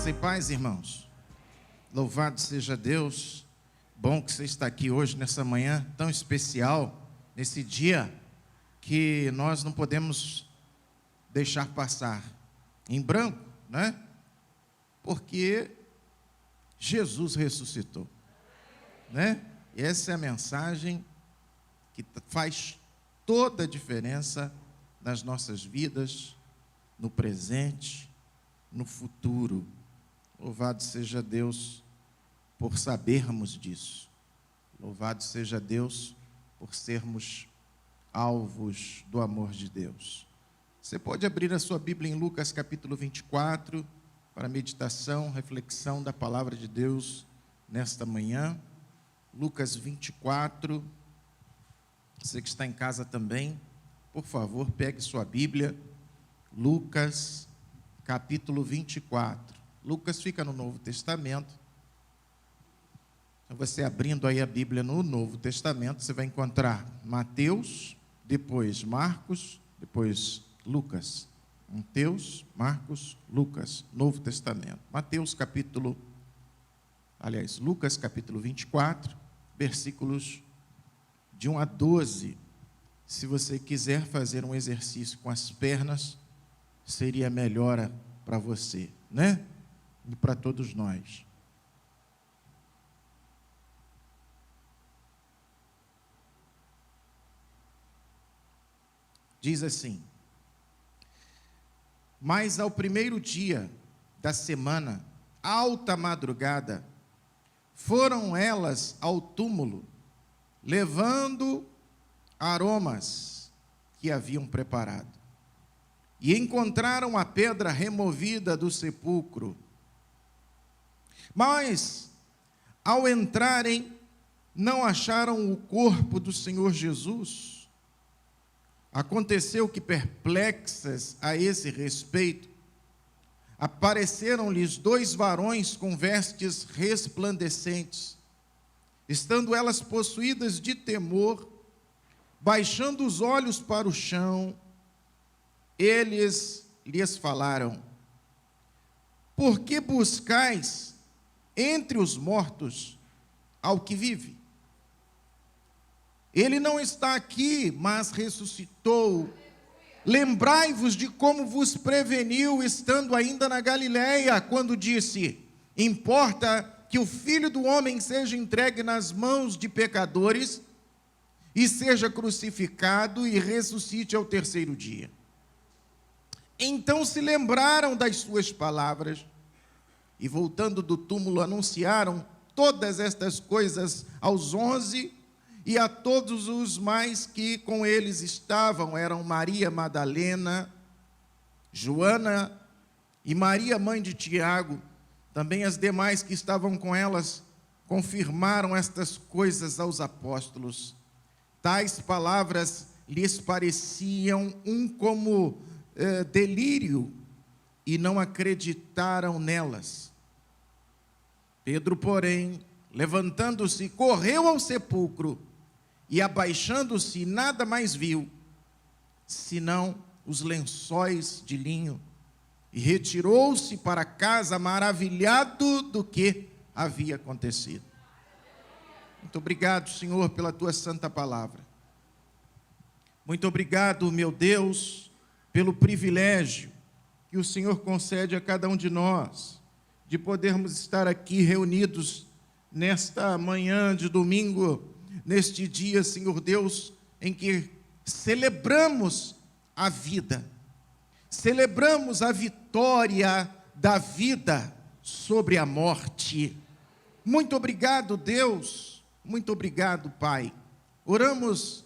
Graça e paz, irmãos. Louvado seja Deus. Bom que você está aqui hoje, nessa manhã tão especial, nesse dia que nós não podemos deixar passar em branco, né? Porque Jesus ressuscitou, né? E essa é a mensagem que faz toda a diferença nas nossas vidas, no presente, no futuro. Louvado seja Deus por sabermos disso. Louvado seja Deus por sermos alvos do amor de Deus. Você pode abrir a sua Bíblia em Lucas capítulo 24, para meditação, reflexão da palavra de Deus nesta manhã. Lucas 24. Você que está em casa também, por favor, pegue sua Bíblia. Lucas capítulo 24. Lucas fica no Novo Testamento. Então, você abrindo aí a Bíblia no Novo Testamento, você vai encontrar Mateus, depois Marcos, depois Lucas. Mateus, Marcos, Lucas, Novo Testamento. Lucas capítulo 24, versículos de 1 a 12. Se você quiser fazer um exercício com as pernas, seria melhor para você, né? E para todos nós. Diz assim: mas ao primeiro dia da semana, alta madrugada, foram elas ao túmulo, levando aromas que haviam preparado. E encontraram a pedra removida do sepulcro. Mas, ao entrarem, não acharam o corpo do Senhor Jesus. Aconteceu que, perplexas a esse respeito, apareceram-lhes 2 varões com vestes resplandecentes. Estando elas possuídas de temor, baixando os olhos para o chão, eles lhes falaram: por que buscais entre os mortos ao que vive? Ele não está aqui, mas ressuscitou. Lembrai-vos de como vos preveniu, estando ainda na Galileia, quando disse: importa que o Filho do Homem seja entregue nas mãos de pecadores, e seja crucificado e ressuscite ao terceiro dia. Então se lembraram das suas palavras, e voltando do túmulo anunciaram todas estas coisas aos 11 e a todos os mais que com eles estavam. Eram Maria Madalena, Joana e Maria, mãe de Tiago. Também as demais que estavam com elas confirmaram estas coisas aos apóstolos. Tais palavras lhes pareciam como delírio, e não acreditaram nelas. Pedro, porém, levantando-se, correu ao sepulcro, e abaixando-se, nada mais viu, senão os lençóis de linho, e retirou-se para casa, maravilhado do que havia acontecido. Muito obrigado, Senhor, pela tua santa palavra. Muito obrigado, meu Deus, pelo privilégio que o Senhor concede a cada um de nós, de podermos estar aqui reunidos nesta manhã de domingo, neste dia, Senhor Deus, em que celebramos a vida, celebramos a vitória da vida sobre a morte. Muito obrigado, Deus, muito obrigado, Pai. Oramos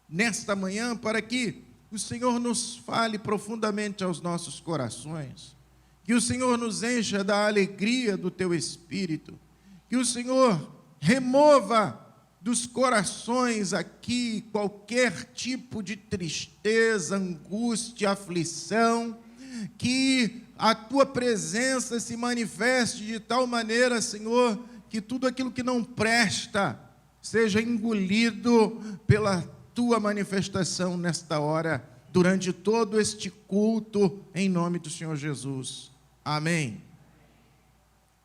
nesta manhã para que o Senhor nos fale profundamente aos nossos corações, que o Senhor nos encha da alegria do teu Espírito, que o Senhor remova dos corações aqui qualquer tipo de tristeza, angústia, aflição, que a tua presença se manifeste de tal maneira, Senhor, que tudo aquilo que não presta seja engolido pela tua manifestação nesta hora, durante todo este culto, em nome do Senhor Jesus. Amém.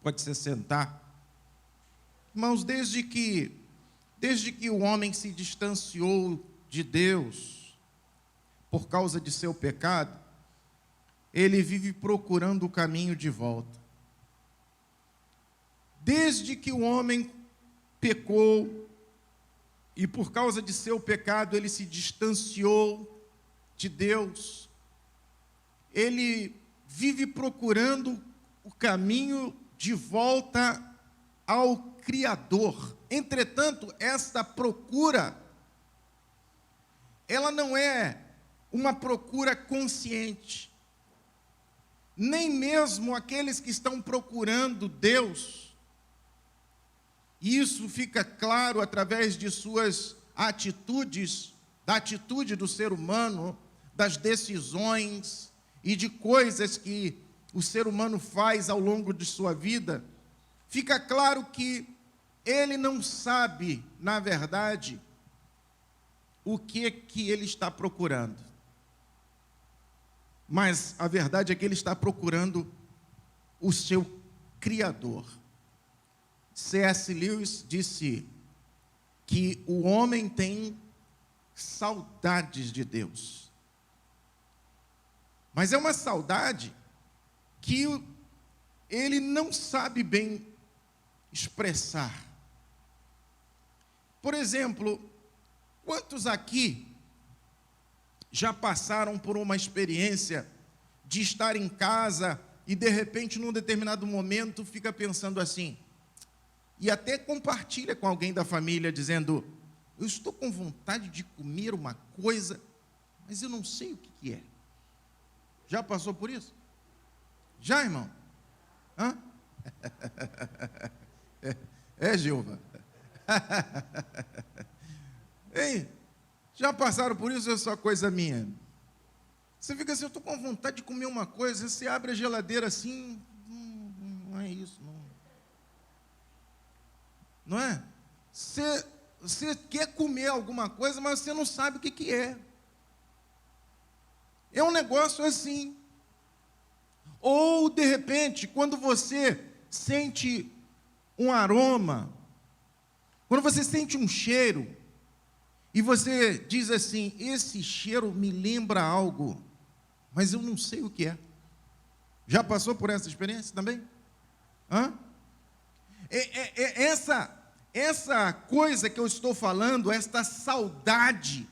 Pode se sentar. Irmãos, desde que o homem se distanciou de Deus por causa de seu pecado, ele vive procurando o caminho de volta. Desde que o homem pecou e por causa de seu pecado ele se distanciou de Deus, ele vive procurando o caminho de volta ao Criador. Entretanto, esta procura, ela não é uma procura consciente. Nem mesmo aqueles que estão procurando Deus, e isso fica claro através de suas atitudes, da atitude do ser humano, das decisões e de coisas que o ser humano faz ao longo de sua vida, fica claro que ele não sabe, na verdade, o que ele está procurando. Mas a verdade é que ele está procurando o seu Criador. C.S. Lewis disse que o homem tem saudades de Deus. Mas é uma saudade que ele não sabe bem expressar. Por exemplo, quantos aqui já passaram por uma experiência de estar em casa e de repente, num determinado momento, fica pensando assim, e até compartilha com alguém da família, dizendo, eu estou com vontade de comer uma coisa, mas eu não sei o que é. Já passou por isso? Já, irmão? Hã? Gilva? Ei, já passaram por isso ou é só coisa minha? Você fica assim, eu estou com vontade de comer uma coisa, você abre a geladeira assim, não é isso, não. Não é? Você quer comer alguma coisa, mas você não sabe o que é. É um negócio assim. Ou, de repente, quando você sente um aroma, quando você sente um cheiro, e você diz assim, esse cheiro me lembra algo, mas eu não sei o que é. Já passou por essa experiência também? Hã? Essa coisa que eu estou falando, esta saudade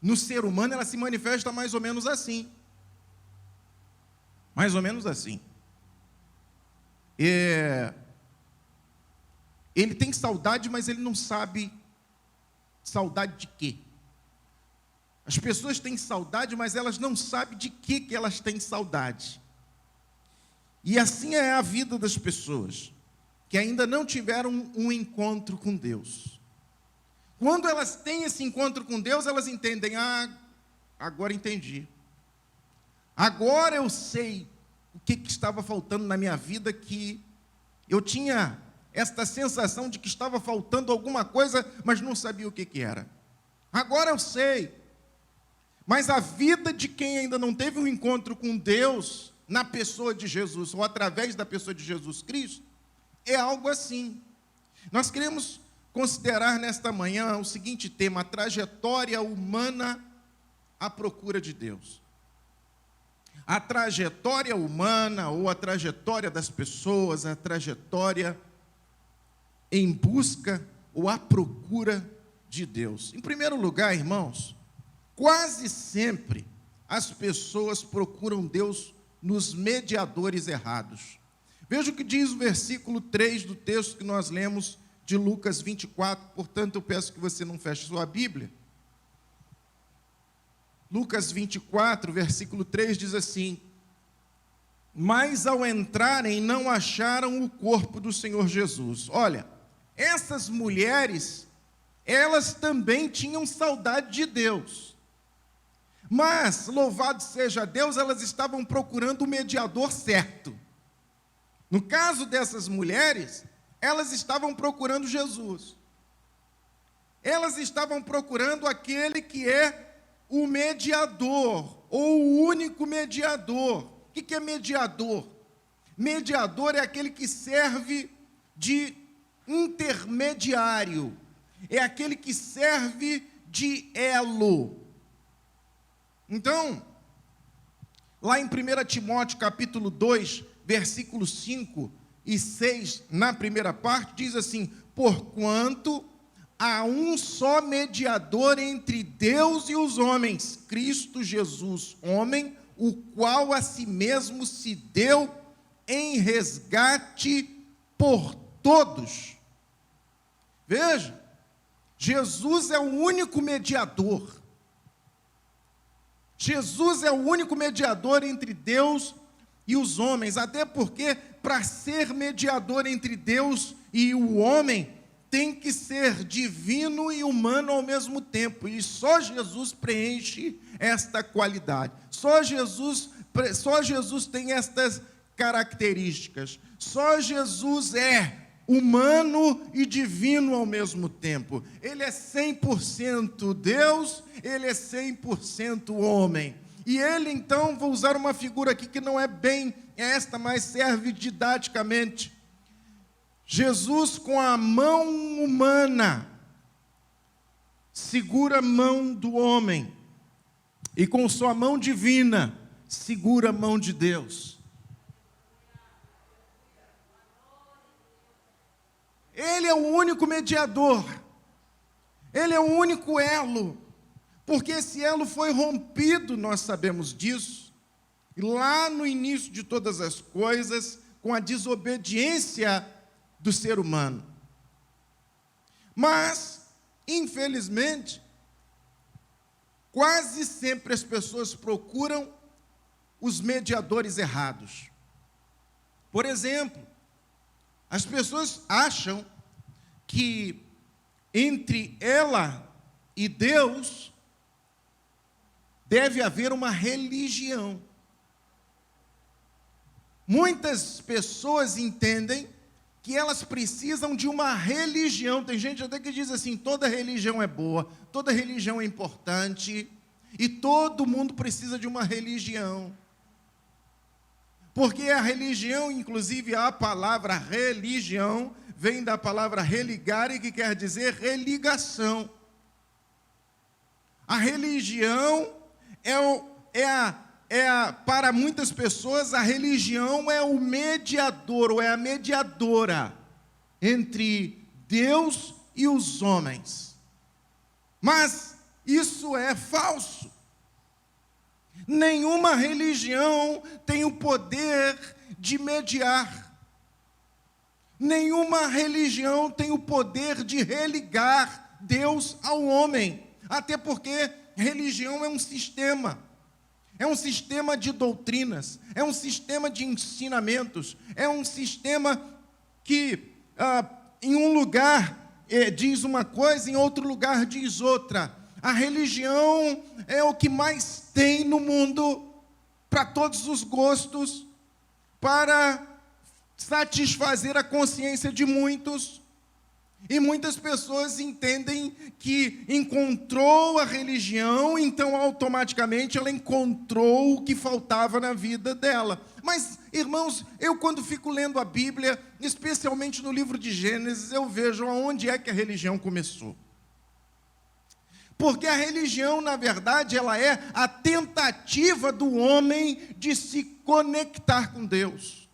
no ser humano, ela se manifesta mais ou menos assim. Mais ou menos assim. Ele tem saudade, mas ele não sabe saudade de quê. As pessoas têm saudade, mas elas não sabem de que elas têm saudade. E assim é a vida das pessoas que ainda não tiveram um encontro com Deus. Quando elas têm esse encontro com Deus, elas entendem, agora entendi. Agora eu sei o que estava faltando na minha vida, que eu tinha esta sensação de que estava faltando alguma coisa, mas não sabia o que era. Agora eu sei. Mas a vida de quem ainda não teve um encontro com Deus, na pessoa de Jesus, ou através da pessoa de Jesus Cristo, é algo assim. Nós queremos considerar nesta manhã o seguinte tema, a trajetória humana à procura de Deus. A trajetória humana, ou a trajetória das pessoas, a trajetória em busca ou à procura de Deus. Em primeiro lugar, irmãos, quase sempre as pessoas procuram Deus nos mediadores errados. Veja o que diz o versículo 3 do texto que nós lemos de Lucas 24, portanto eu peço que você não feche sua Bíblia. Lucas 24, versículo 3 diz assim, mas ao entrarem não acharam o corpo do Senhor Jesus. Olha, essas mulheres, elas também tinham saudade de Deus. Mas, louvado seja Deus, elas estavam procurando o mediador certo. No caso dessas mulheres, elas estavam procurando Jesus. Elas estavam procurando aquele que é o mediador, ou o único mediador. O que é mediador? Mediador é aquele que serve de intermediário, é aquele que serve de elo. Então, lá em 1 Timóteo capítulo 2, versículos 5 e 6, na primeira parte, diz assim: porquanto há um só mediador entre Deus e os homens, Cristo Jesus, homem, o qual a si mesmo se deu em resgate por todos. Veja, Jesus é o único mediador. Jesus é o único mediador entre Deus e os homens, até porque, para ser mediador entre Deus e o homem, tem que ser divino e humano ao mesmo tempo, e só Jesus preenche esta qualidade. Só Jesus tem estas características. Só Jesus é humano e divino ao mesmo tempo. Ele é 100% Deus, ele é 100% homem. E ele, então, vou usar uma figura aqui que não é bem esta, mas serve didaticamente. Jesus, com a mão humana, segura a mão do homem, e com sua mão divina, segura a mão de Deus. Ele é o único mediador, ele é o único elo, porque esse elo foi rompido, nós sabemos disso, lá no início de todas as coisas, com a desobediência do ser humano. Mas, infelizmente, quase sempre as pessoas procuram os mediadores errados. Por exemplo, as pessoas acham que entre ela e Deus deve haver uma religião. Muitas pessoas entendem que elas precisam de uma religião. Tem gente até que diz assim: toda religião é boa, toda religião é importante, e todo mundo precisa de uma religião. Porque a religião, inclusive a palavra religião, vem da palavra religare, que quer dizer religação. A religião para muitas pessoas, a religião é o mediador, ou é a mediadora entre Deus e os homens. Mas isso é falso. Nenhuma religião tem o poder de mediar. Nenhuma religião tem o poder de religar Deus ao homem. Até porque religião é um sistema. É um sistema de doutrinas. É um sistema de ensinamentos. É um sistema que em um lugar diz uma coisa, em outro lugar diz outra. A religião é o que mais tem no mundo, para todos os gostos, para satisfazer a consciência de muitos. E muitas pessoas entendem que encontrou a religião, então automaticamente ela encontrou o que faltava na vida dela. Mas, irmãos, eu quando fico lendo a Bíblia, especialmente no livro de Gênesis, eu vejo aonde é que a religião começou. Porque a religião, na verdade, ela é a tentativa do homem de se conectar com Deus.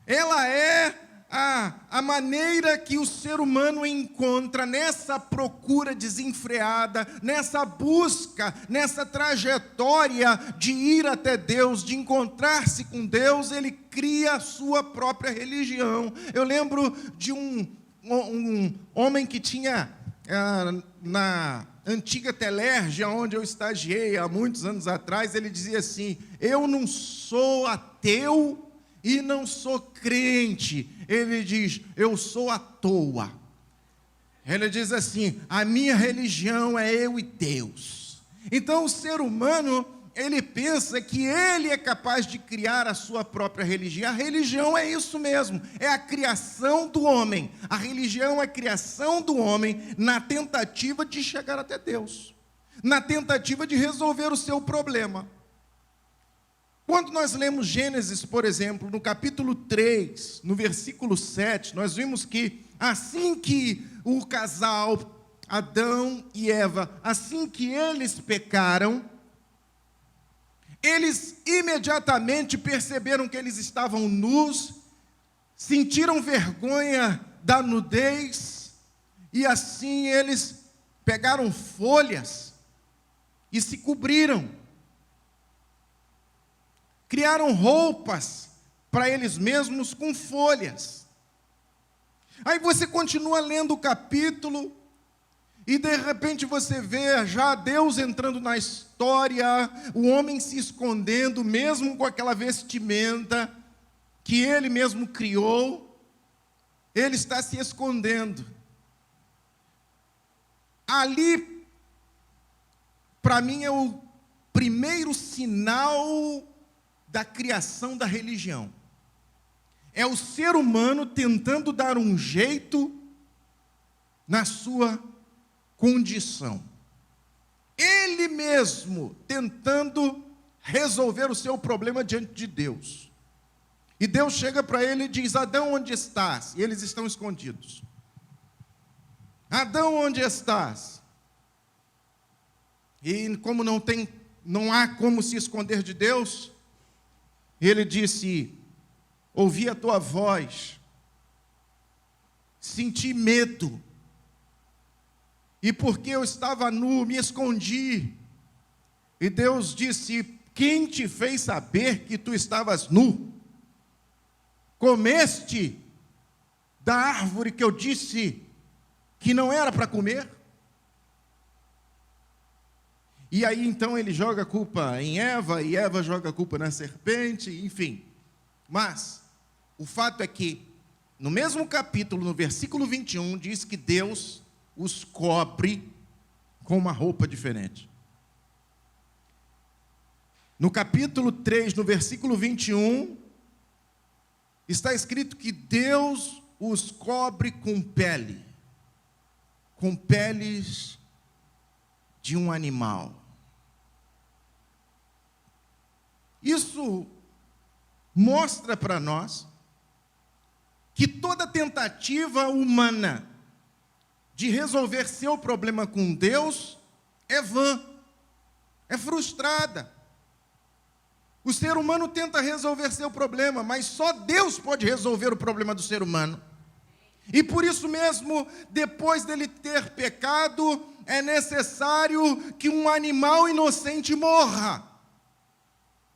Ela é a maneira que o ser humano encontra nessa procura desenfreada, nessa busca, nessa trajetória de ir até Deus, de encontrar-se com Deus, ele cria a sua própria religião. Eu lembro de um homem que tinha... na antiga Telerge, onde eu estagiei há muitos anos atrás, ele dizia assim: eu não sou ateu e não sou crente. Ele diz: eu sou à toa. Ele diz assim: a minha religião é eu e Deus. Então o ser humano, ele pensa que ele é capaz de criar a sua própria religião. A religião é isso mesmo, é a criação do homem. A religião é a criação do homem na tentativa de chegar até Deus, na tentativa de resolver o seu problema. Quando nós lemos Gênesis, por exemplo, no capítulo 3, no versículo 7, nós vimos que assim que o casal Adão e Eva, assim que eles pecaram, eles imediatamente perceberam que eles estavam nus, sentiram vergonha da nudez, e assim eles pegaram folhas e se cobriram. Criaram roupas para eles mesmos com folhas. Aí você continua lendo o capítulo, e de repente você vê já Deus entrando na história, o homem se escondendo, mesmo com aquela vestimenta que ele mesmo criou, ele está se escondendo. Ali, para mim, é o primeiro sinal da criação da religião. É o ser humano tentando dar um jeito na sua condição. Ele mesmo tentando resolver o seu problema diante de Deus. E Deus chega para ele e diz: Adão, onde estás? E eles estão escondidos. Adão, onde estás? E como não há como se esconder de Deus, ele disse: ouvi a tua voz, senti medo, e porque eu estava nu, me escondi. E Deus disse: quem te fez saber que tu estavas nu? Comeste da árvore que eu disse que não era para comer? E aí então ele joga a culpa em Eva, e Eva joga a culpa na serpente, enfim. Mas o fato é que, no mesmo capítulo, no versículo 21, diz que Deus os cobre com uma roupa diferente. No capítulo 3, no versículo 21, está escrito que Deus os cobre com peles de um animal. Isso mostra para nós que toda tentativa humana de resolver seu problema com Deus é vã, é frustrada. O ser humano tenta resolver seu problema, mas só Deus pode resolver o problema do ser humano. E por isso mesmo, depois dele ter pecado, é necessário que um animal inocente morra,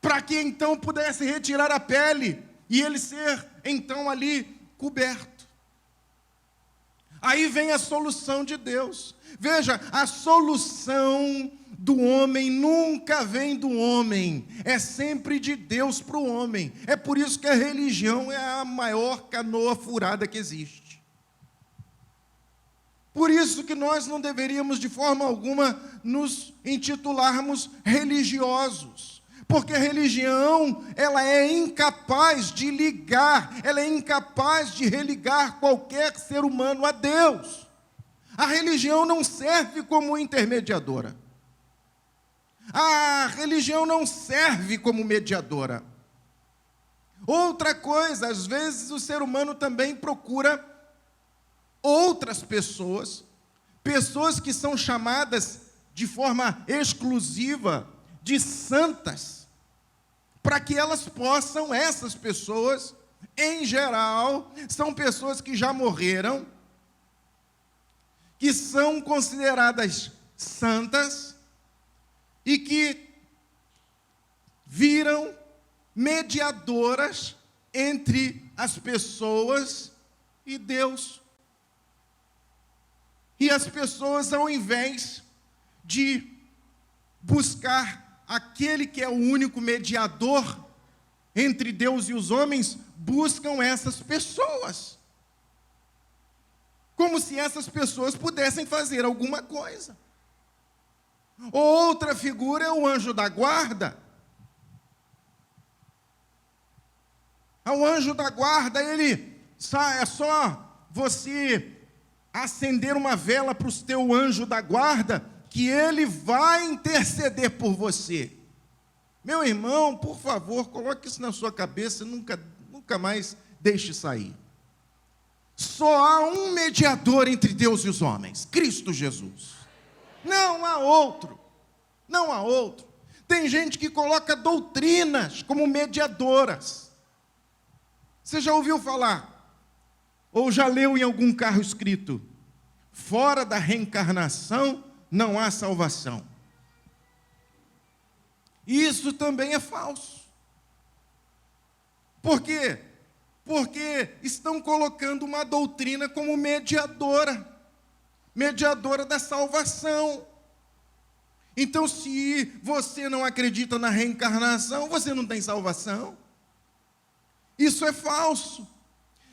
para que então pudesse retirar a pele e ele ser então ali coberto. Aí vem a solução de Deus. Veja, a solução do homem nunca vem do homem, é sempre de Deus para o homem. É por isso que a religião é a maior canoa furada que existe. Por isso que nós não deveríamos de forma alguma nos intitularmos religiosos. Porque a religião, ela é incapaz de ligar, ela é incapaz de religar qualquer ser humano a Deus. A religião não serve como intermediadora. A religião não serve como mediadora. Outra coisa, às vezes o ser humano também procura outras pessoas, pessoas que são chamadas de forma exclusiva de santas, para que elas possam, essas pessoas, em geral, são pessoas que já morreram, que são consideradas santas e que viram mediadoras entre as pessoas e Deus. E as pessoas, ao invés de buscar aquele que é o único mediador entre Deus e os homens, buscam essas pessoas, como se essas pessoas pudessem fazer alguma coisa. Outra figura é o anjo da guarda. O anjo da guarda, ele é só você acender uma vela para o teu anjo da guarda, que ele vai interceder por você. Meu irmão, por favor, coloque isso na sua cabeça e nunca mais deixe sair. Só há um mediador entre Deus e os homens, Cristo Jesus. Não há outro. Não há outro. Tem gente que coloca doutrinas como mediadoras. Você já ouviu falar? Ou já leu em algum carro escrito: fora da reencarnação não há salvação. Isso também é falso. Por quê? Porque estão colocando uma doutrina como mediadora da salvação. Então, se você não acredita na reencarnação, você não tem salvação. Isso é falso.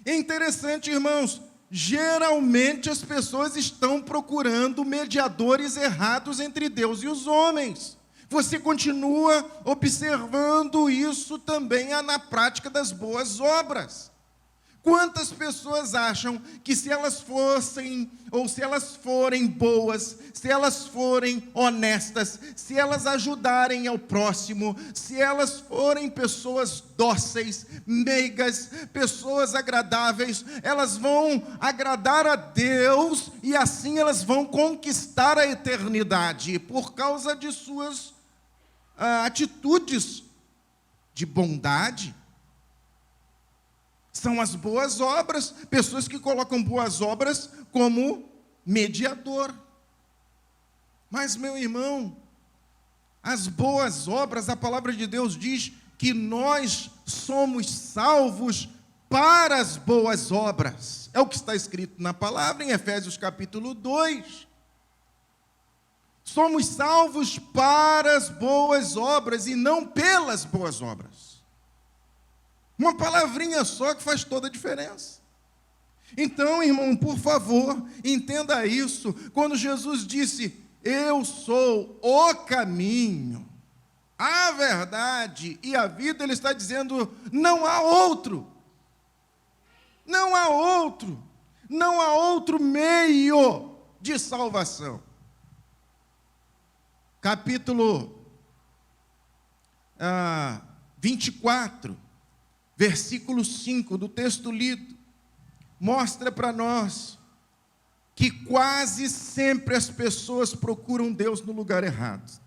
É interessante, irmãos, geralmente as pessoas estão procurando mediadores errados entre Deus e os homens. Você continua observando isso também na prática das boas obras. Quantas pessoas acham que se elas fossem, ou se elas forem boas, se elas forem honestas, se elas ajudarem ao próximo, se elas forem pessoas dóceis, meigas, pessoas agradáveis, elas vão agradar a Deus e assim elas vão conquistar a eternidade por causa de suas atitudes de bondade? São as boas obras, pessoas que colocam boas obras como mediador. Mas, meu irmão, as boas obras, a palavra de Deus diz que nós somos salvos para as boas obras. É o que está escrito na palavra em Efésios capítulo 2. Somos salvos para as boas obras e não pelas boas obras. Uma palavrinha só que faz toda a diferença. Então, irmão, por favor, entenda isso. Quando Jesus disse: eu sou o caminho, a verdade e a vida, ele está dizendo: não há outro. Não há outro. Não há outro meio de salvação. Capítulo 24, versículo 5 do texto lido, mostra para nós que quase sempre as pessoas procuram Deus no lugar errado.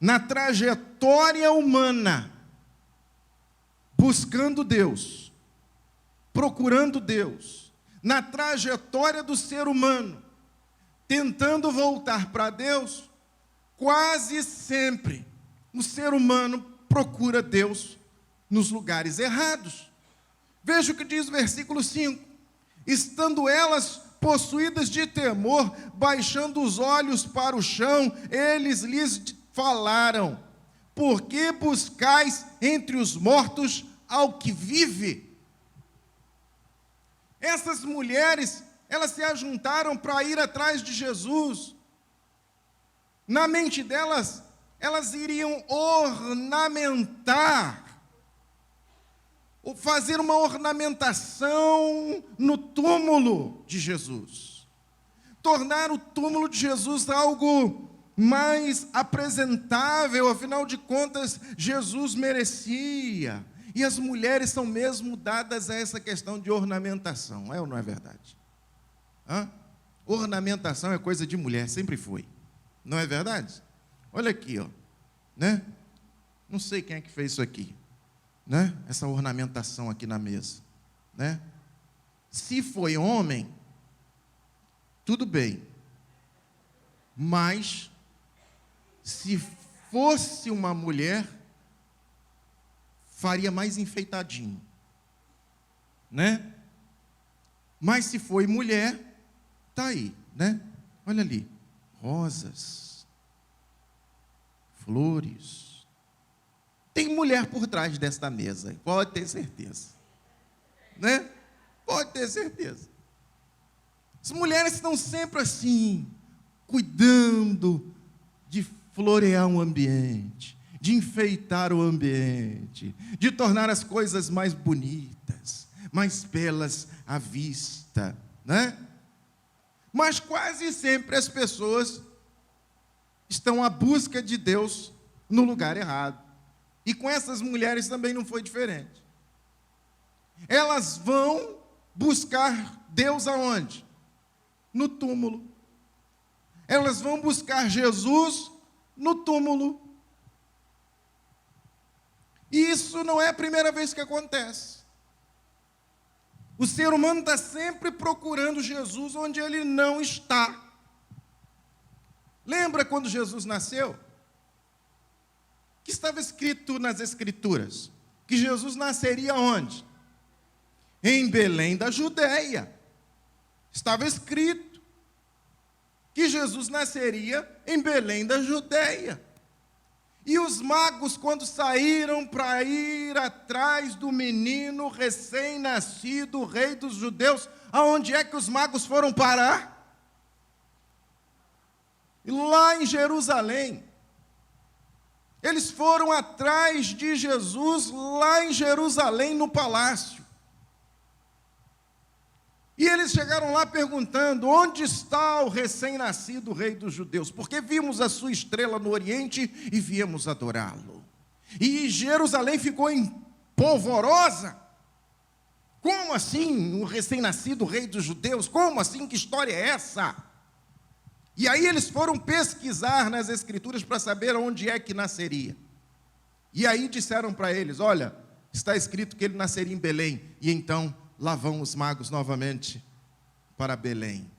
Na trajetória humana, buscando Deus, procurando Deus, na trajetória do ser humano, tentando voltar para Deus, quase sempre o ser humano procura Deus nos lugares errados. Veja o que diz o versículo 5. Estando elas possuídas de temor, baixando os olhos para o chão, eles lhes falaram: por que buscais entre os mortos ao que vive? Essas mulheres, elas se ajuntaram para ir atrás de Jesus. Na mente delas, elas iriam ornamentar, ou fazer uma ornamentação no túmulo de Jesus. Tornar o túmulo de Jesus algo mais apresentável, afinal de contas, Jesus merecia. E as mulheres são mesmo dadas a essa questão de ornamentação, é ou não é verdade? Ornamentação é coisa de mulher, sempre foi. Não é verdade? Olha aqui, ó, né? Não sei quem é que fez isso aqui, né? Essa ornamentação aqui na mesa, né? Se foi homem, tudo bem. Mas se fosse uma mulher, faria mais enfeitadinho, né? Mas se foi mulher, tá aí, né? Olha ali, rosas, flores. Tem mulher por trás desta mesa, pode ter certeza, né? Pode ter certeza. As mulheres estão sempre assim, cuidando de florear um ambiente, de enfeitar o ambiente, de tornar as coisas mais bonitas, mais belas à vista, né? Mas quase sempre as pessoas estão à busca de Deus no lugar errado. E com essas mulheres também não foi diferente. Elas vão buscar Deus aonde? No túmulo. Elas vão buscar Jesus no túmulo. E isso não é a primeira vez que acontece. O ser humano está sempre procurando Jesus onde ele não está. Lembra quando Jesus nasceu? Que estava escrito nas Escrituras que Jesus nasceria onde? Em Belém da Judéia. Estava escrito que Jesus nasceria em Belém da Judéia. E os magos, quando saíram para ir atrás do menino recém-nascido, rei dos judeus, aonde é que os magos foram parar? Lá em Jerusalém. Eles foram atrás de Jesus lá em Jerusalém, no palácio. E eles chegaram lá perguntando: onde está o recém-nascido rei dos judeus? Porque vimos a sua estrela no Oriente e viemos adorá-lo. E Jerusalém ficou polvorosa. Como assim o recém-nascido rei dos judeus? Como assim? Que história é essa? E aí eles foram pesquisar nas Escrituras para saber onde é que nasceria. E aí disseram para eles: olha, está escrito que ele nasceria em Belém. E então lá vão os magos novamente para Belém.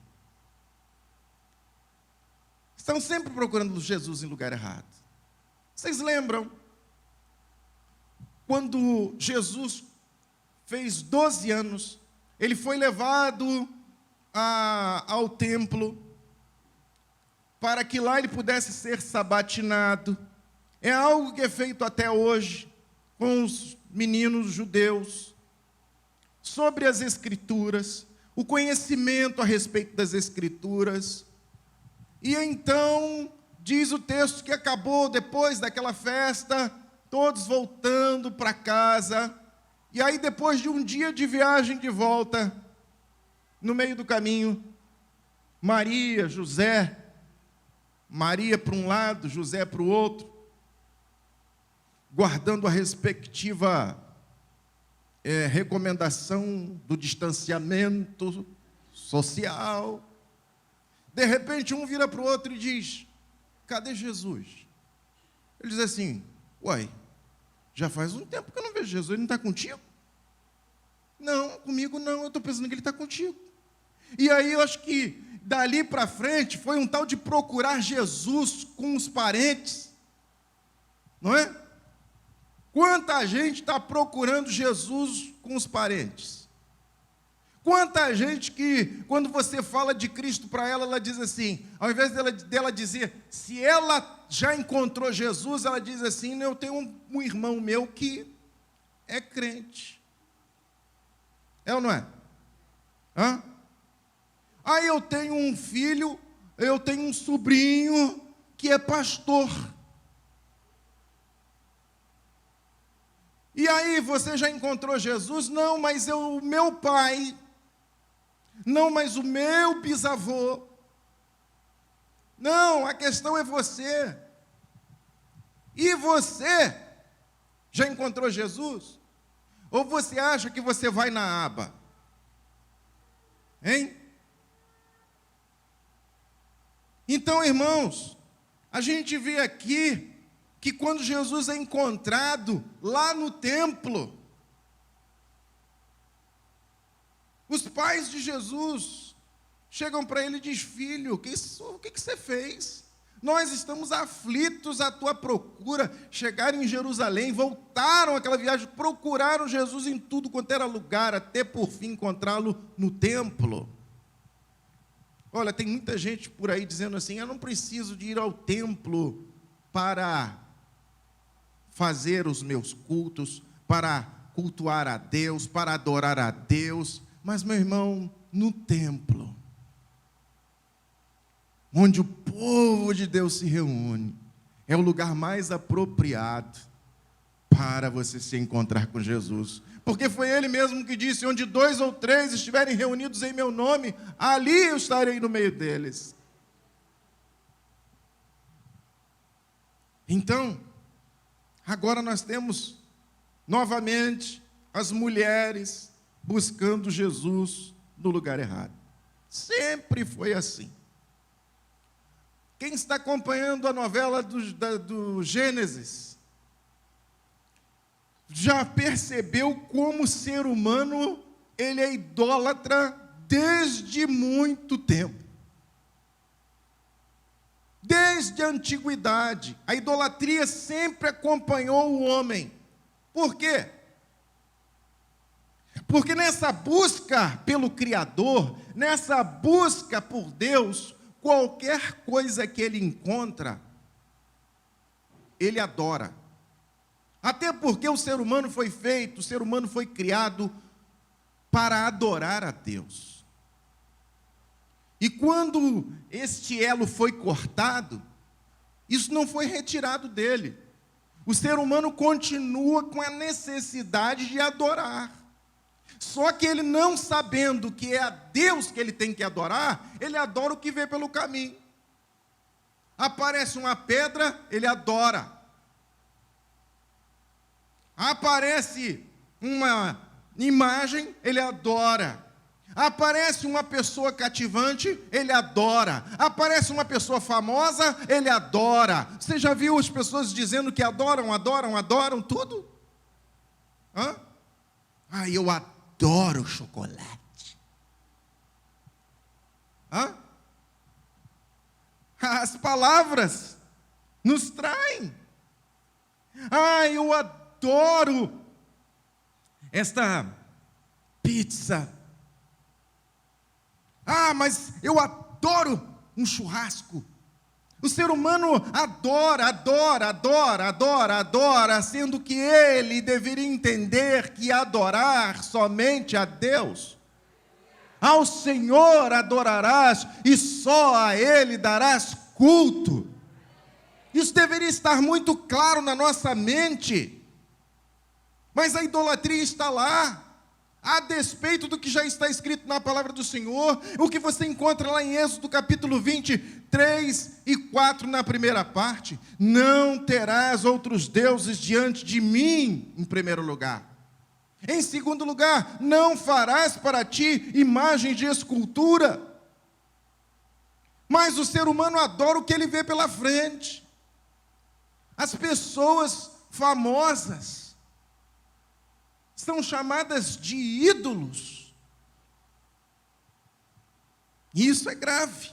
Estão sempre procurando Jesus em lugar errado. Vocês lembram quando Jesus fez 12 anos, ele foi levado ao templo para que lá ele pudesse ser sabatinado. É algo que é feito até hoje com os meninos judeus, sobre as Escrituras, o conhecimento a respeito das Escrituras. E então, diz o texto que acabou depois daquela festa, todos voltando para casa, e aí depois de um dia de viagem de volta, no meio do caminho, Maria, José, Maria para um lado, José para o outro, guardando a respectiva recomendação do distanciamento social. De repente, um vira para o outro e diz: cadê Jesus? Ele diz assim: uai, já faz um tempo que eu não vejo Jesus, ele não está contigo? Não, comigo não, eu estou pensando que ele está contigo. E aí eu acho que dali para frente foi um tal de procurar Jesus com os parentes, não é? Quanta gente está procurando Jesus com os parentes? Quanta gente que, quando você fala de Cristo para ela, ela diz assim, ao invés dela dizer, se ela já encontrou Jesus, ela diz assim: eu tenho um irmão meu que é crente. É ou não é? Hã? Aí eu tenho um filho, eu tenho um sobrinho que é pastor. E aí, você já encontrou Jesus? Não, mas o meu pai. Não, mas o meu bisavô. Não, a questão é você. E você já encontrou Jesus? Ou você acha que você vai na aba? Hein? Então, irmãos, a gente vê aqui que quando Jesus é encontrado lá no templo, os pais de Jesus chegam para ele e dizem: filho, o que você fez? Nós estamos aflitos à tua procura. Chegaram em Jerusalém, voltaram aquela viagem, procuraram Jesus em tudo quanto era lugar, até por fim encontrá-lo no templo. Olha, tem muita gente por aí dizendo assim: eu não preciso de ir ao templo para fazer os meus cultos, para cultuar a Deus, para adorar a Deus. Mas, meu irmão, no templo, onde o povo de Deus se reúne, é o lugar mais apropriado para você se encontrar com Jesus. Porque foi Ele mesmo que disse: onde 2 ou 3 estiverem reunidos em meu nome, ali eu estarei no meio deles. Então, Agora nós temos, novamente, as mulheres buscando Jesus no lugar errado. Sempre foi assim. Quem está acompanhando a novela do Gênesis, já percebeu como o ser humano, ele é idólatra desde muito tempo. Desde a antiguidade, a idolatria sempre acompanhou o homem. Por quê? Porque nessa busca pelo Criador, nessa busca por Deus, qualquer coisa que ele encontra, ele adora. Até porque o ser humano foi feito, o ser humano foi criado para adorar a Deus. E quando este elo foi cortado, isso não foi retirado dele. O ser humano continua com a necessidade de adorar. Só que ele, não sabendo que é a Deus que ele tem que adorar, ele adora o que vê pelo caminho. Aparece uma pedra, ele adora. Aparece uma imagem, ele adora. Aparece uma pessoa cativante, ele adora. Aparece uma pessoa famosa, ele adora. Você já viu as pessoas dizendo que adoram tudo? Hã? Eu adoro chocolate. Hã? As palavras nos traem. Eu adoro esta pizza. Mas eu adoro um churrasco. O ser humano adora, sendo que ele deveria entender que adorar somente a Deus. Ao Senhor adorarás e só a Ele darás culto. Isso deveria estar muito claro na nossa mente. Mas a idolatria está lá. A despeito do que já está escrito na palavra do Senhor, o que você encontra lá em Êxodo capítulo 20, 3 e 4 na primeira parte: não terás outros deuses diante de mim, em primeiro lugar. Em segundo lugar, não farás para ti imagem de escultura. Mas o ser humano adora o que ele vê pela frente. As pessoas famosas são chamadas de ídolos. E isso é grave.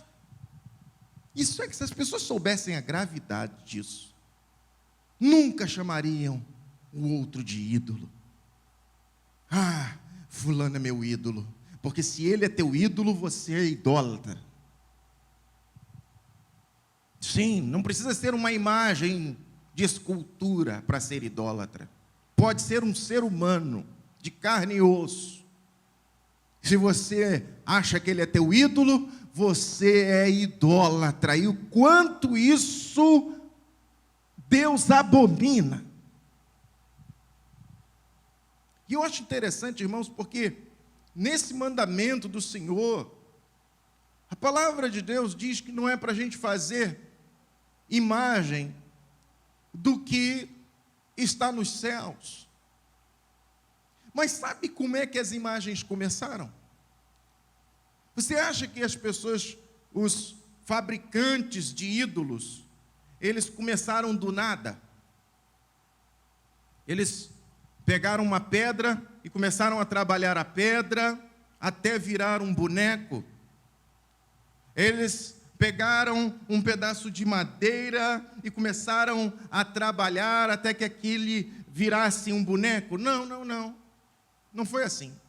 Isso é que, se as pessoas soubessem a gravidade disso, nunca chamariam o outro de ídolo. Fulano é meu ídolo, porque se ele é teu ídolo, você é idólatra. Sim, não precisa ser uma imagem de escultura para ser idólatra. Pode ser um ser humano, de carne e osso. Se você acha que ele é teu ídolo, você é idólatra. E o quanto isso Deus abomina. E eu acho interessante, irmãos, porque nesse mandamento do Senhor, a palavra de Deus diz que não é para a gente fazer imagem do que está nos céus. Mas sabe como é que as imagens começaram? Você acha que as pessoas, os fabricantes de ídolos, eles começaram do nada? Eles pegaram uma pedra e começaram a trabalhar a pedra até virar um boneco? Eles pegaram um pedaço de madeira e começaram a trabalhar até que aquele virasse um boneco? Não. Não foi assim.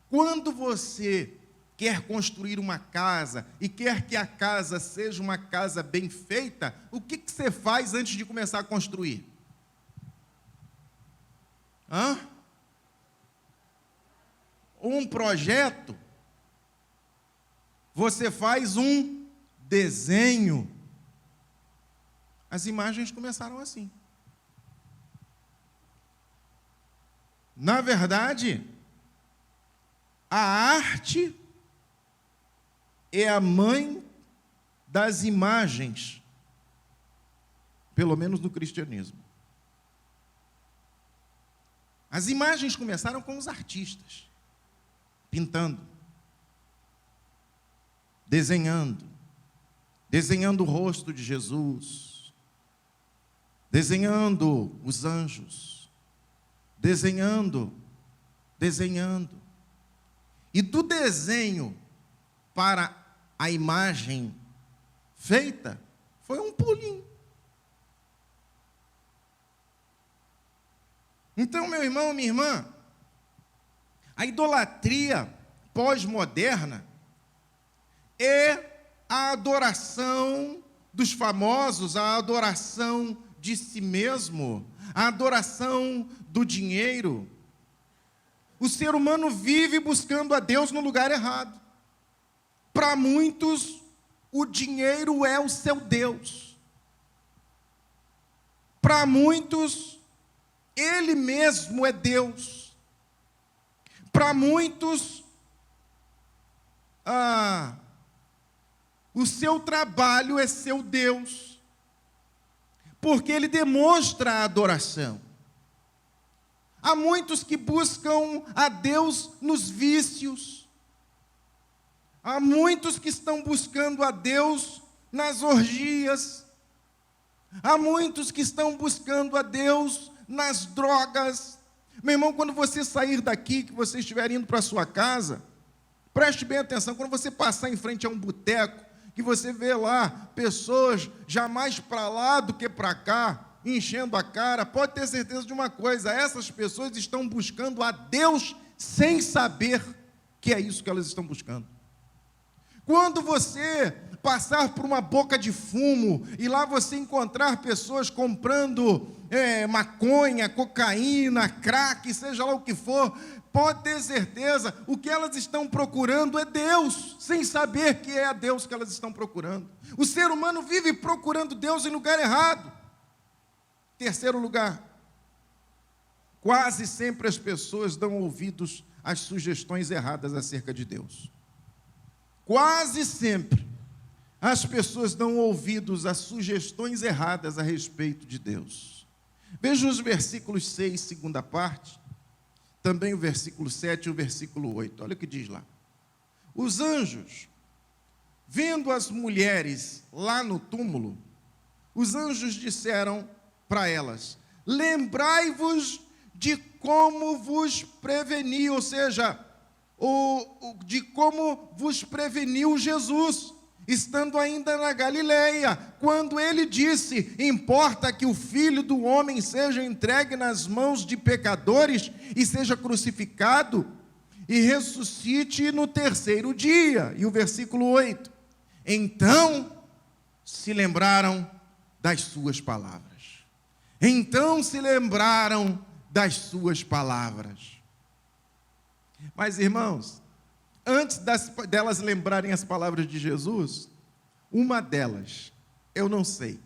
Quando você quer construir uma casa e quer que a casa seja uma casa bem feita, o que você faz antes de começar a construir? Um projeto. Você faz um desenho. As imagens começaram assim. Na verdade, a arte é a mãe das imagens, pelo menos no cristianismo. As imagens começaram com os artistas, pintando, desenhando o rosto de Jesus, desenhando os anjos, desenhando. E do desenho para a imagem feita, foi um pulinho. Então, meu irmão, minha irmã, a idolatria pós-moderna é a adoração dos famosos, a adoração de si mesmo, a adoração do dinheiro. O ser humano vive buscando a Deus no lugar errado. Para muitos, o dinheiro é o seu Deus. Para muitos, ele mesmo é Deus. Para muitos, o seu trabalho é seu Deus, porque ele demonstra a adoração. Há muitos que buscam a Deus nos vícios. Há muitos que estão buscando a Deus nas orgias. Há muitos que estão buscando a Deus nas drogas. Meu irmão, quando você sair daqui, que você estiver indo para a sua casa, preste bem atenção, quando você passar em frente a um boteco, que você vê lá pessoas já mais para lá do que para cá, enchendo a cara, pode ter certeza de uma coisa: essas pessoas estão buscando a Deus sem saber que é isso que elas estão buscando. Quando você passar por uma boca de fumo e lá você encontrar pessoas comprando maconha, cocaína, crack, seja lá o que for, pode ter certeza, o que elas estão procurando é Deus, sem saber que é a Deus que elas estão procurando. O ser humano vive procurando Deus em lugar errado. Terceiro lugar, quase sempre as pessoas dão ouvidos às sugestões erradas acerca de Deus. Quase sempre as pessoas dão ouvidos a sugestões erradas a respeito de Deus. Veja os versículos 6, segunda parte, também o versículo 7 e o versículo 8. Olha o que diz lá. Os anjos, vendo as mulheres lá no túmulo, os anjos disseram para elas: lembrai-vos de como vos preveni, ou seja, de como vos preveniu Jesus, estando ainda na Galileia, quando ele disse: importa que o Filho do Homem seja entregue nas mãos de pecadores e seja crucificado e ressuscite no terceiro dia. E o versículo 8: então se lembraram das suas palavras. Então se lembraram das suas palavras. Mas, irmãos, antes delas lembrarem as palavras de Jesus, uma delas, eu não sei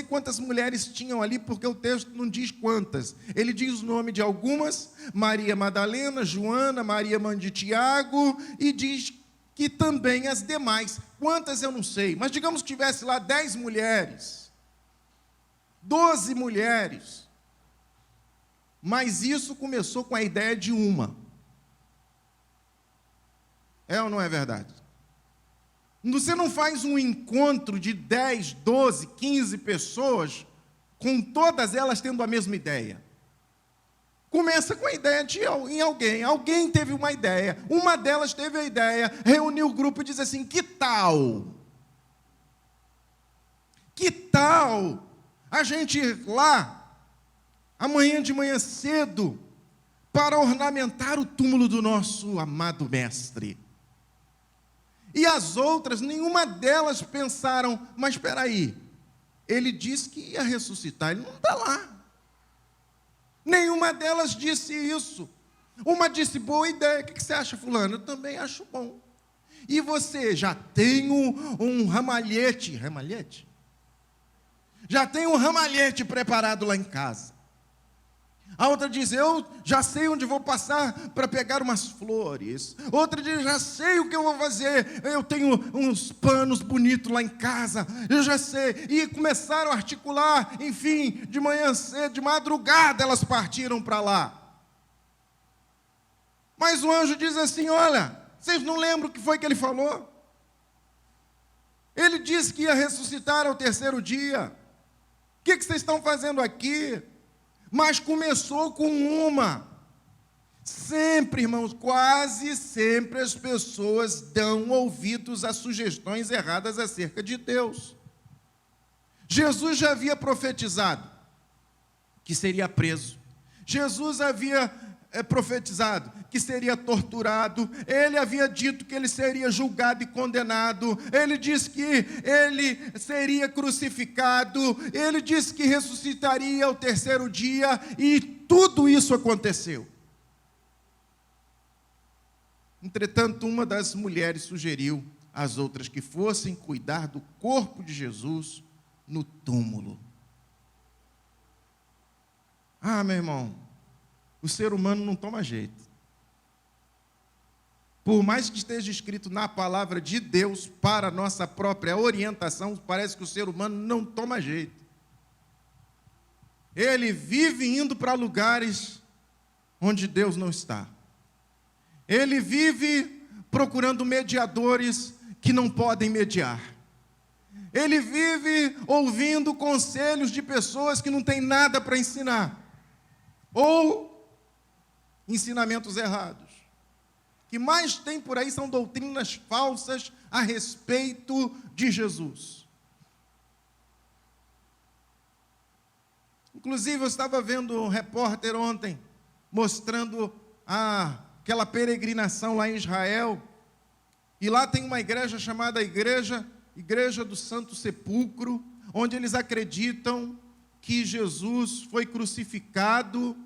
quantas mulheres tinham ali, porque o texto não diz quantas. Ele diz o nome de algumas: Maria Madalena, Joana, Maria mãe de Tiago, e diz que também as demais. Quantas eu não sei, mas digamos que tivesse lá 10 mulheres, 12 mulheres. Mas isso começou com a ideia de uma. É ou não é verdade? Você não faz um encontro de 10, 12, 15 pessoas, com todas elas tendo a mesma ideia. Começa com a ideia em alguém. Alguém teve uma ideia. Uma delas teve a ideia, reuniu o grupo e diz assim: que tal? Que tal a gente ir lá, amanhã de manhã cedo, para ornamentar o túmulo do nosso amado mestre? E as outras, nenhuma delas pensaram: mas espera aí, ele disse que ia ressuscitar, ele não está lá. Nenhuma delas disse isso. Uma disse: boa ideia, o que você acha, fulano? Eu também acho bom. E você, já tem um ramalhete? Já tem um ramalhete preparado lá em casa. A outra diz: eu já sei onde vou passar para pegar umas flores. Outra diz: já sei o que eu vou fazer, eu tenho uns panos bonitos lá em casa, eu já sei. E começaram a articular, enfim, de manhã cedo, de madrugada elas partiram para lá. Mas o anjo diz assim: olha, vocês não lembram o que foi que ele falou? Ele disse que ia ressuscitar ao terceiro dia. O que vocês estão fazendo aqui? Mas começou com uma. Sempre, irmãos, quase sempre as pessoas dão ouvidos a sugestões erradas acerca de Deus. Jesus já havia profetizado que seria preso. Jesus havia profetizado que seria torturado. Ele havia dito que ele seria julgado e condenado. Ele disse que ele seria crucificado. Ele disse que ressuscitaria ao terceiro dia. E tudo isso aconteceu. Entretanto, uma das mulheres sugeriu às outras que fossem cuidar do corpo de Jesus no túmulo. Ah, meu irmão, o ser humano não toma jeito. Por mais que esteja escrito na palavra de Deus para a nossa própria orientação, parece que o ser humano não toma jeito. Ele vive indo para lugares onde Deus não está. Ele vive procurando mediadores que não podem mediar. Ele vive ouvindo conselhos de pessoas que não têm nada para ensinar. Ou ensinamentos errados. O que mais tem por aí são doutrinas falsas a respeito de Jesus. Inclusive, eu estava vendo um repórter ontem, mostrando aquela peregrinação lá em Israel, e lá tem uma igreja chamada Igreja do Santo Sepulcro, onde eles acreditam que Jesus foi crucificado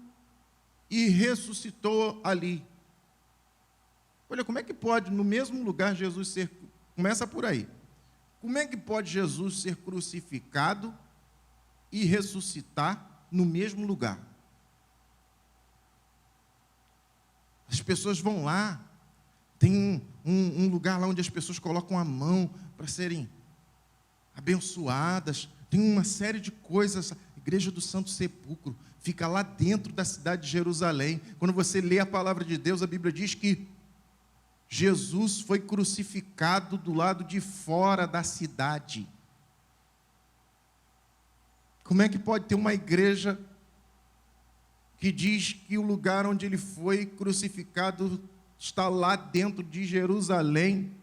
e ressuscitou ali. Olha, como é que pode no mesmo lugar Jesus ser... Começa por aí. Como é que pode Jesus ser crucificado e ressuscitar no mesmo lugar? As pessoas vão lá, tem um lugar lá onde as pessoas colocam a mão para serem abençoadas, tem uma série de coisas. A Igreja do Santo Sepulcro fica lá dentro da cidade de Jerusalém. Quando você lê a palavra de Deus, a Bíblia diz que Jesus foi crucificado do lado de fora da cidade. Como é que pode ter uma igreja que diz que o lugar onde ele foi crucificado está lá dentro de Jerusalém?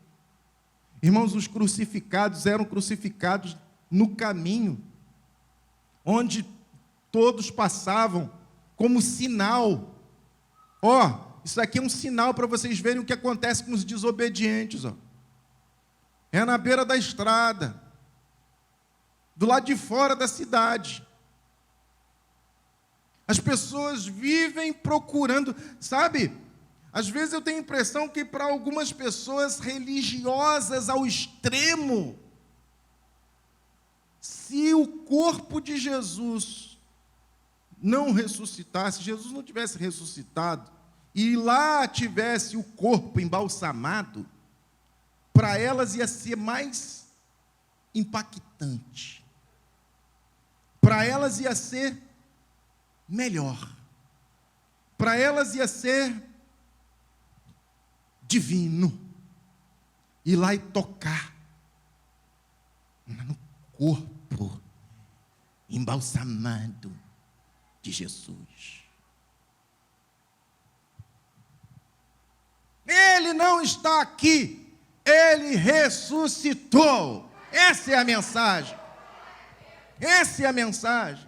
Irmãos, os crucificados eram crucificados no caminho, onde todos passavam como sinal. Isso aqui é um sinal para vocês verem o que acontece com os desobedientes. É na beira da estrada, do lado de fora da cidade. As pessoas vivem procurando, sabe? Às vezes eu tenho a impressão que para algumas pessoas religiosas ao extremo, se o corpo de Jesus não ressuscitasse, Jesus não tivesse ressuscitado, e lá tivesse o corpo embalsamado, para elas ia ser mais impactante. Para elas ia ser melhor. Para elas ia ser divino. Ir lá e tocar no corpo embalsamado de Jesus. Ele não está aqui, ele ressuscitou. Essa é a mensagem. Essa é a mensagem.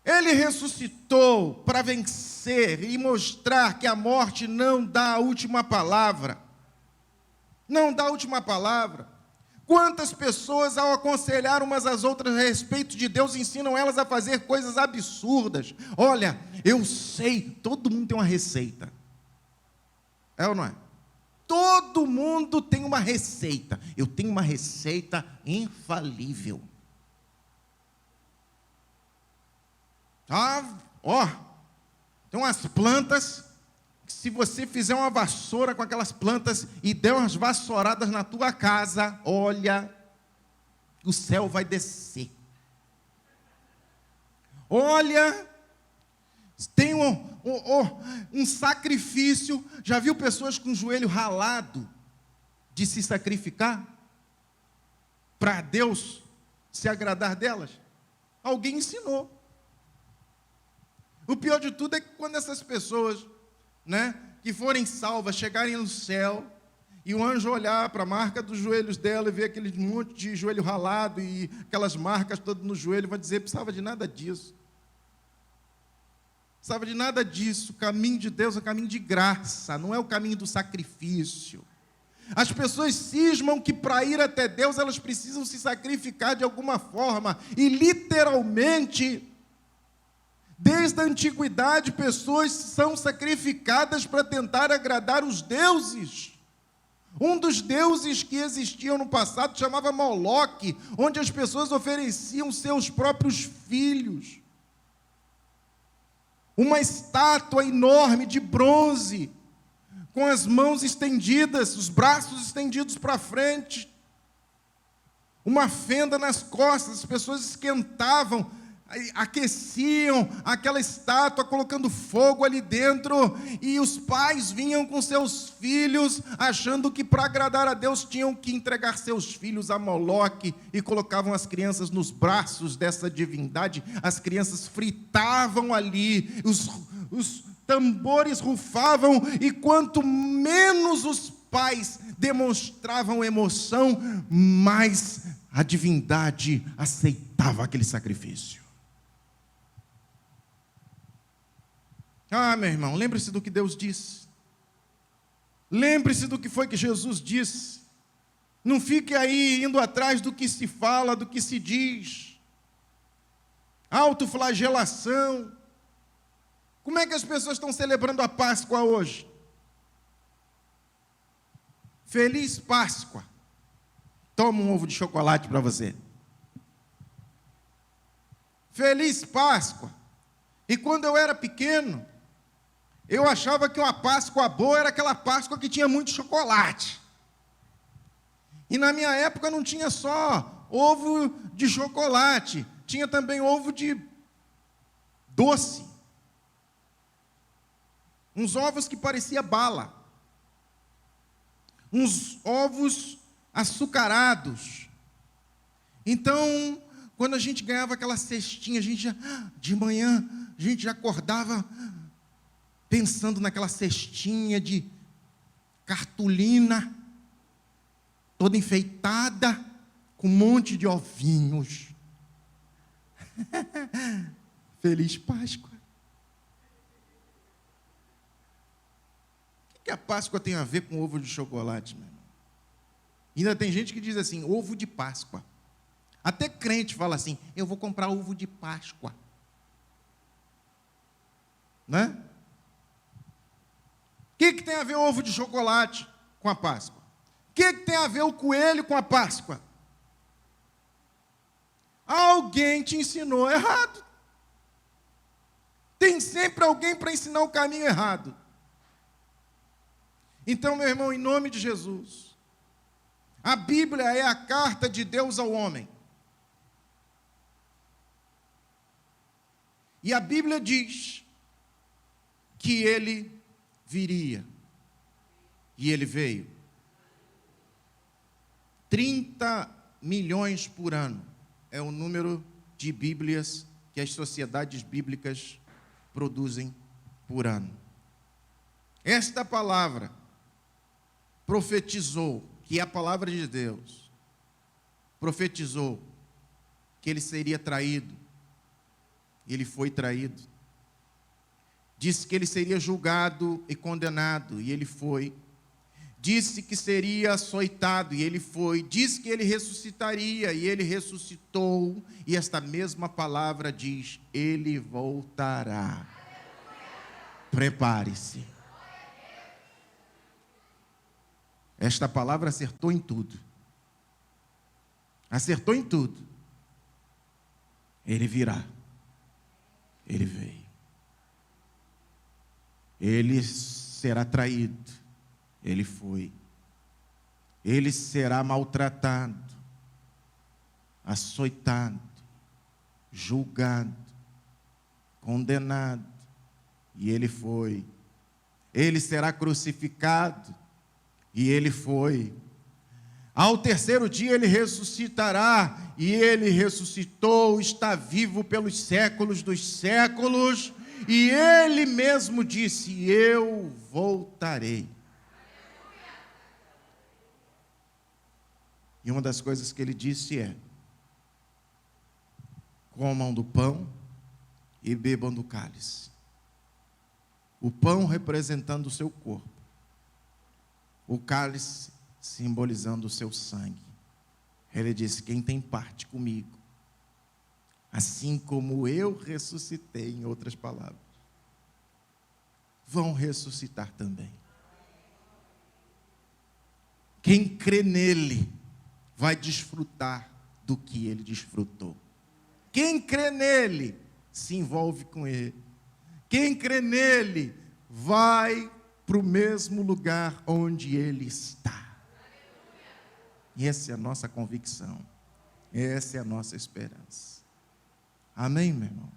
Ele ressuscitou para vencer e mostrar que a morte não dá a última palavra. Não dá a última palavra. Quantas pessoas, ao aconselhar umas às outras a respeito de Deus, ensinam elas a fazer coisas absurdas. Olha, eu sei, todo mundo tem uma receita. É ou não é? Todo mundo tem uma receita. Eu tenho uma receita infalível. Tem umas plantas que, se você fizer uma vassoura com aquelas plantas e der umas vassouradas na tua casa, olha, o céu vai descer. Olha, Tem um sacrifício. Já viu pessoas com o joelho ralado de se sacrificar para Deus se agradar delas? Alguém ensinou. O pior de tudo é que quando essas pessoas, que forem salvas, chegarem no céu, e o anjo olhar para a marca dos joelhos dela e ver aquele monte de joelho ralado e aquelas marcas todas no joelho, vai dizer: precisava de nada disso. Precisava de nada disso. O caminho de Deus é o caminho de graça, não é o caminho do sacrifício. As pessoas cismam que para ir até Deus elas precisam se sacrificar de alguma forma. E literalmente, desde a antiguidade, pessoas são sacrificadas para tentar agradar os deuses. Um dos deuses que existiam no passado chamava Moloque, onde as pessoas ofereciam seus próprios filhos. Uma estátua enorme de bronze, com as mãos estendidas, os braços estendidos para frente, uma fenda nas costas. As pessoas esquentavam, aqueciam aquela estátua, colocando fogo ali dentro, e os pais vinham com seus filhos, achando que para agradar a Deus tinham que entregar seus filhos a Moloque, e colocavam as crianças nos braços dessa divindade. As crianças fritavam ali, os tambores rufavam, e quanto menos os pais demonstravam emoção, mais a divindade aceitava aquele sacrifício. Meu irmão, lembre-se do que Deus disse. Lembre-se do que foi que Jesus disse. Não fique aí indo atrás do que se fala, do que se diz. Autoflagelação. Como é que as pessoas estão celebrando a Páscoa hoje? Feliz Páscoa. Toma um ovo de chocolate para você. Feliz Páscoa. E quando eu era pequeno, eu achava que uma Páscoa boa era aquela Páscoa que tinha muito chocolate. E na minha época não tinha só ovo de chocolate, tinha também ovo de doce. Uns ovos que parecia bala. Uns ovos açucarados. Então, quando a gente ganhava aquela cestinha, de manhã, a gente já acordava pensando naquela cestinha de cartolina, toda enfeitada, com um monte de ovinhos. Feliz Páscoa. O que a Páscoa tem a ver com ovo de chocolate, meu irmão? Ainda tem gente que diz assim: ovo de Páscoa. Até crente fala assim: eu vou comprar ovo de Páscoa. Né? O que tem a ver o ovo de chocolate com a Páscoa? O que tem a ver o coelho com a Páscoa? Alguém te ensinou errado. Tem sempre alguém para ensinar o caminho errado. Então, meu irmão, em nome de Jesus, a Bíblia é a carta de Deus ao homem. E a Bíblia diz que ele viria. E ele veio. 30 milhões por ano é o número de Bíblias que as sociedades bíblicas produzem por ano. Esta palavra profetizou, que é a palavra de Deus, profetizou que ele seria traído. Ele foi traído. Disse que ele seria julgado e condenado, e ele foi. Disse que seria açoitado, e ele foi. Disse que ele ressuscitaria, e ele ressuscitou. E esta mesma palavra diz: ele voltará. Prepare-se. Esta palavra acertou em tudo. Acertou em tudo. Ele virá. Ele veio. Ele será traído. Ele foi. Ele será maltratado, açoitado, julgado, condenado, e ele foi. Ele será crucificado, e ele foi. Ao terceiro dia ele ressuscitará, e ele ressuscitou, está vivo pelos séculos dos séculos, e ele mesmo disse: eu voltarei. E uma das coisas que ele disse é: comam do pão e bebam do cálice. O pão representando o seu corpo, o cálice simbolizando o seu sangue. Ele disse: quem tem parte comigo, assim como eu ressuscitei, em outras palavras, vão ressuscitar também. Quem crê nele vai desfrutar do que ele desfrutou. Quem crê nele se envolve com ele. Quem crê nele vai para o mesmo lugar onde ele está. E essa é a nossa convicção. Essa é a nossa esperança. Amém, meu irmão?